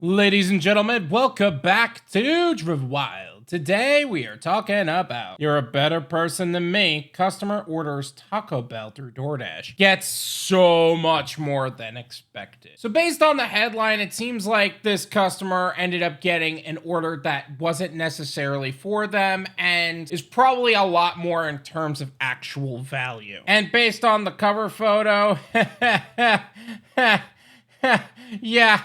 Ladies and gentlemen, welcome back to Driven Wyld. Today we are talking about you're a better person than me. Customer orders Taco Bell through DoorDash. Gets so much more than expected. So based on the headline, it seems like this customer ended up getting an order that wasn't necessarily for them and is probably a lot more in terms of actual value. And based on the cover photo, yeah,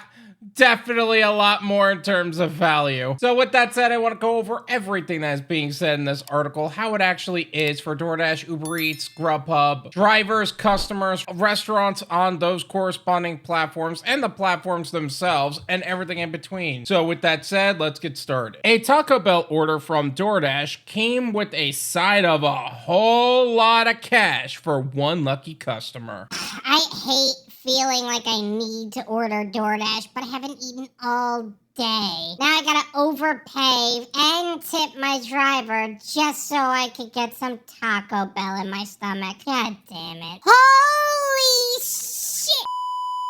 definitely a lot more in terms of value. So with that said, I want to go over everything that is being said in this article, how it actually is for DoorDash, UberEats, Grubhub, drivers, customers, restaurants on those corresponding platforms, and the platforms themselves, and everything in between. So with that said, let's get started. A Taco Bell order from DoorDash came with a side of a whole lot of cash for one lucky customer. I hate feeling like I need to order DoorDash, but I haven't eaten all day. Now I gotta overpay and tip my driver just so I could get some Taco Bell in my stomach. God damn it. Holy shit!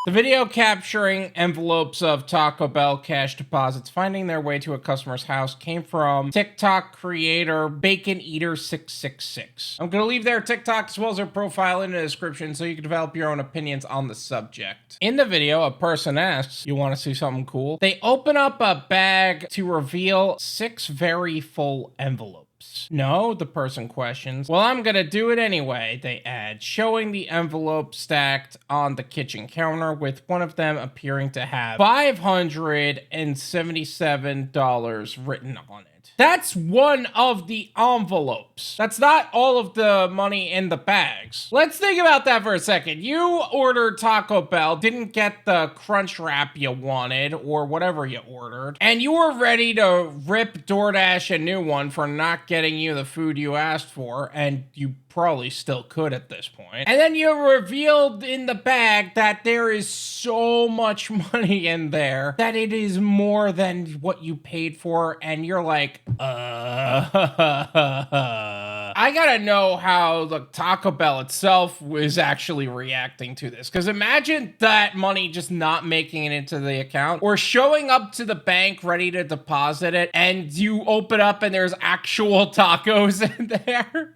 The video capturing envelopes of Taco Bell cash deposits finding their way to a customer's house came from TikTok creator Bacon Eater 666. I'm going to leave their TikTok as well as their profile in the description so you can develop your own opinions on the subject. In the video, a person asks, "You want to see something cool?" They open up a bag to reveal 6 very full envelopes. "No," the person questions. "Well, I'm gonna do it anyway," they add, showing the envelope stacked on the kitchen counter with one of them appearing to have $577 written on it. That's one of the envelopes. That's not all of the money in the bags. Let's think about that for a second. You ordered Taco Bell, didn't get the crunch wrap you wanted or whatever you ordered, and you were ready to rip DoorDash a new one for not getting you the food you asked for, and you probably still could at this point. And then you revealed in the bag that there is so much money in there that it is more than what you paid for, and you're like, I gotta know how the Taco Bell itself is actually reacting to this. Because imagine that money just not making it into the account or showing up to the bank ready to deposit it, and you open up and there's actual tacos in there.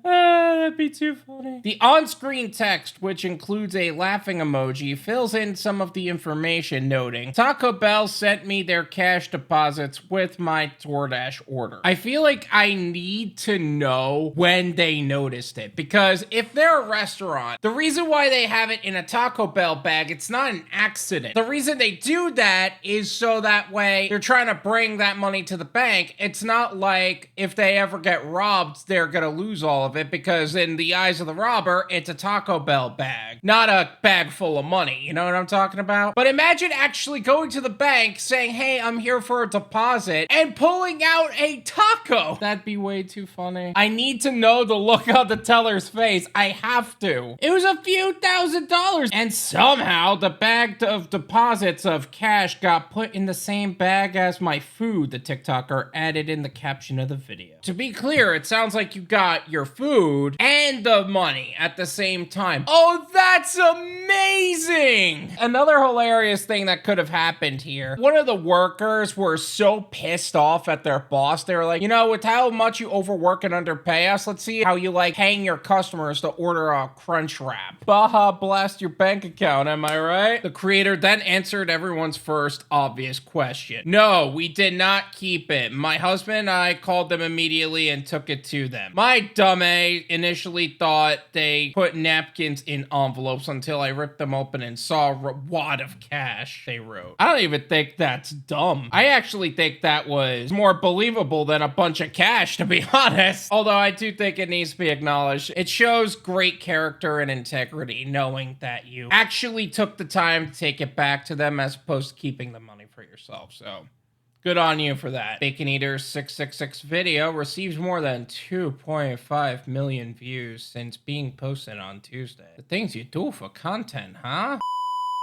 That'd be too funny. The on-screen text, which includes a laughing emoji, fills in some of the information, noting, "Taco Bell sent me their cash deposits with my DoorDash order." I feel like I need to know when they noticed it, because if they're a restaurant, the reason why they have it in a Taco Bell bag, it's not an accident. The reason they do that is so that way they're trying to bring that money to the bank. It's not like if they ever get robbed, they're gonna lose all of it, because in the eyes of the robber, it's a Taco Bell bag, not a bag full of money. You know what I'm talking about? But imagine actually going to the bank saying, "Hey, I'm here for a deposit," and pulling out a taco. That'd be way too funny. I need to know the look on the teller's face. I have to. It was a few $1,000s, and somehow the bag of deposits of cash got put in the same bag as my food, the TikToker added in the caption of the video. To be clear, it sounds like you got your food and the money at the same time. Oh, that's amazing! Another hilarious thing that could have happened here. One of the workers were so pissed off at their boss. They were like, "You know, with how much you overwork and underpay us, let's see how you like paying your customers to order a crunch wrap. Baja blast your bank account, am I right?" The creator then answered everyone's first obvious question. "No, we did not keep it. My husband and I called them immediately and took it to them. My dumb A initially thought they put napkins in envelopes until I ripped them open and saw a wad of cash," they wrote. I don't even think that's dumb. I actually think that was more believable than a bunch of cash, to be honest. Although I do think it needs to be acknowledged. It shows great character and integrity knowing that you actually took the time to take it back to them as opposed to keeping the money for yourself. So good on you for that. Bacon Eater 666 video receives more than 2.5 million views since being posted on Tuesday. The things you do for content, huh?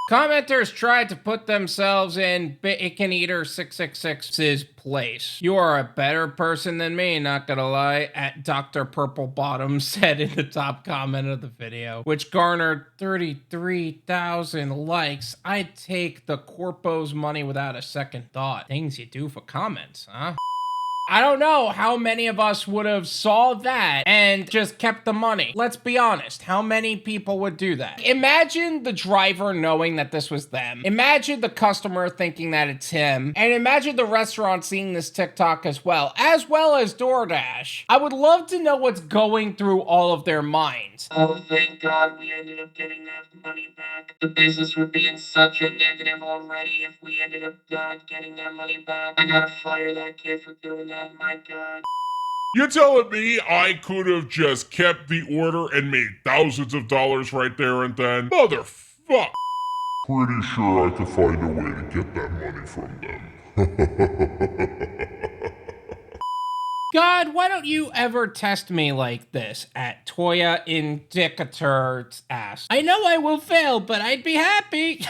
Commenters tried to put themselves in Bacon Eater 666's place. You are a better person than me, not gonna lie, at Dr. Purple Bottom said in the top comment of the video, which garnered 33,000 likes. I'd take the corpo's money without a second thought. Things you do for comments, huh? I don't know how many of us would have saw that and just kept the money. Let's be honest. How many people would do that? Imagine the driver knowing that this was them. Imagine the customer thinking that it's him. And imagine the restaurant seeing this TikTok as well as DoorDash. I would love to know what's going through all of their minds. Oh, thank God we ended up getting that money back. The business would be in such a negative already if we ended up not getting that money back. I gotta fire that kid for doing that. My God. You're telling me I could have just kept the order and made thousands of dollars right there and then? Motherfuck. Pretty sure I could find a way to get that money from them. God, why don't you ever test me like this? At Toya Indicator's ass. I know I will fail, but I'd be happy.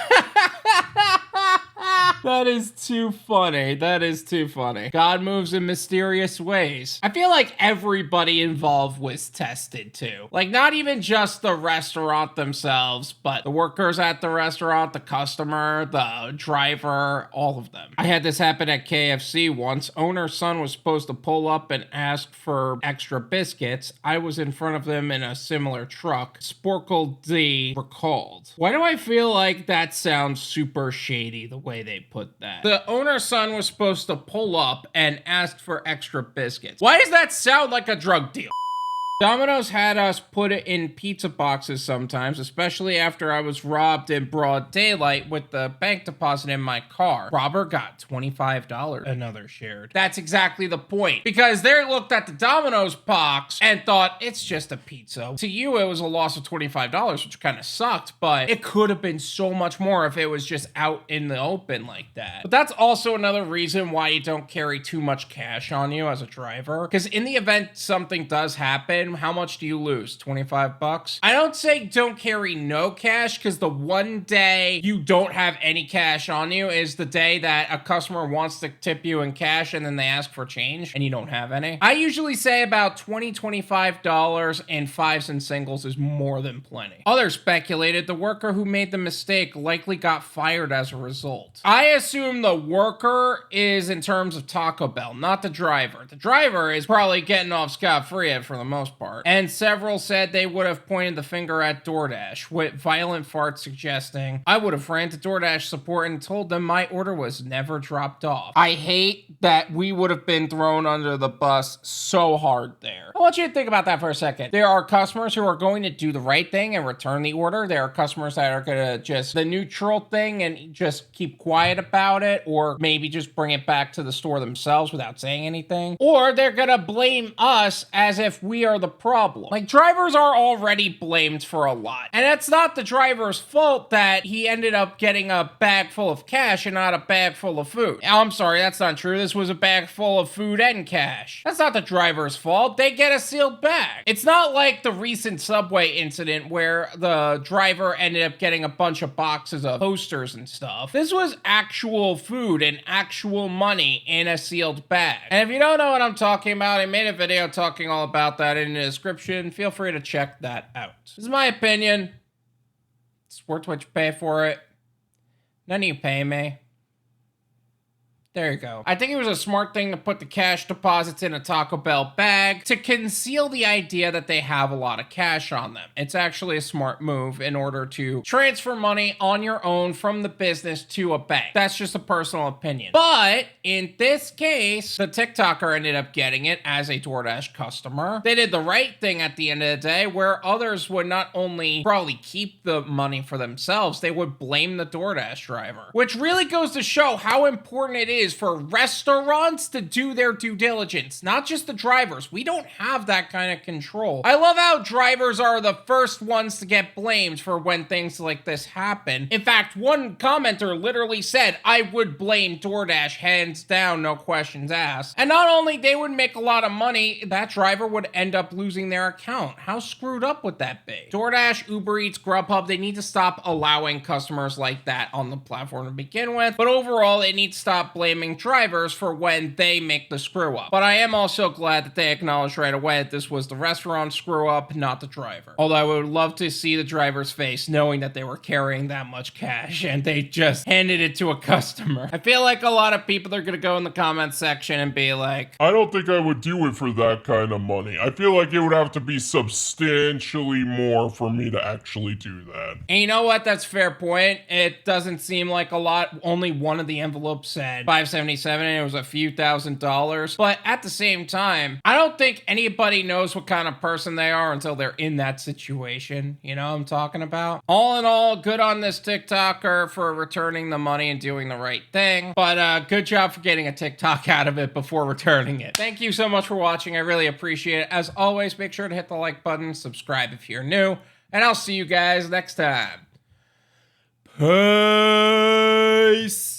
That is too funny. That is too funny. God moves in mysterious ways. I feel like everybody involved was tested too. Like not even just the restaurant themselves, but the workers at the restaurant, the customer, the driver, all of them. I had this happen at KFC once. Owner's son was supposed to pull up and ask for extra biscuits. I was in front of them in a similar truck. Sporkle D recalled. Why do I feel like that sounds super shady the way they put that? The owner's son was supposed to pull up and ask for extra biscuits. Why does that sound like a drug deal? Domino's had us put it in pizza boxes sometimes, especially after I was robbed in broad daylight with the bank deposit in my car. Robber got $25, another shared. That's exactly the point, because they looked at the Domino's box and thought it's just a pizza. To you, it was a loss of $25, which kind of sucked, but it could have been so much more if it was just out in the open like that. But that's also another reason why you don't carry too much cash on you as a driver, because in the event something does happen, how much do you lose? 25 bucks? I don't say don't carry no cash, because the one day you don't have any cash on you is the day that a customer wants to tip you in cash and then they ask for change and you don't have any. I usually say about $25 in fives and singles is more than plenty. Others speculated the worker who made the mistake likely got fired as a result. I assume the worker is in terms of Taco Bell, not the driver. The driver is probably getting off scot-free for the most part. And several said they would have pointed the finger at DoorDash, with violent farts suggesting I would have ran to DoorDash support and told them my order was never dropped off. I hate that we would have been thrown under the bus so hard there. I want you to think about that for a second. There are customers who are going to do the right thing and return the order. There are customers that are going to just the neutral thing and just keep quiet about it, or maybe just bring it back to the store themselves without saying anything. Or they're going to blame us as if we are the problem. Like, drivers are already blamed for a lot. And it's not the driver's fault that he ended up getting a bag full of cash and not a bag full of food. I'm sorry, that's not true. This was a bag full of food and cash. That's not the driver's fault. They get a sealed bag. It's not like the recent Subway incident where the driver ended up getting a bunch of boxes of posters and stuff. This was actual food and actual money in a sealed bag. And if you don't know what I'm talking about, I made a video talking all about that in the description. Feel free to check that out. This is my opinion. It's worth what you pay for it. None of you pay me. There you go. I think it was a smart thing to put the cash deposits in a Taco Bell bag to conceal the idea that they have a lot of cash on them. It's actually a smart move in order to transfer money on your own from the business to a bank. That's just a personal opinion. But in this case, the TikToker ended up getting it as a DoorDash customer. They did the right thing at the end of the day, where others would not only probably keep the money for themselves, they would blame the DoorDash driver, which really goes to show how important it is is for restaurants to do their due diligence, not just the drivers. We don't have that kind of control. I love how drivers are the first ones to get blamed for when things like this happen. In fact, one commenter literally said, I would blame DoorDash hands down, no questions asked. And not only they would make a lot of money, that driver would end up losing their account. How screwed up would that be? DoorDash, UberEats, Grubhub, they need to stop allowing customers like that on the platform to begin with. But overall, they need to stop blaming drivers for when they make the screw up. But I am also glad that they acknowledged right away that this was the restaurant screw up, not the driver. Although I would love to see the driver's face knowing that they were carrying that much cash and they just handed it to a customer. I feel like a lot of people are gonna go in the comments section and be like, I don't think I would do it for that kind of money. I feel like it would have to be substantially more for me to actually do that. and you know what? That's a fair point. It doesn't seem like a lot. Only one of the envelopes said $577 and it was a few $1,000s. But at the same time, I don't think anybody knows what kind of person they are until they're in that situation. You know what I'm talking about? All in all, good on this TikToker for returning the money and doing the right thing. But good job for getting a TikTok out of it before returning it. Thank you so much for watching. I really appreciate it. As always, make sure to hit the like button, subscribe if you're new, and I'll see you guys next time. Peace.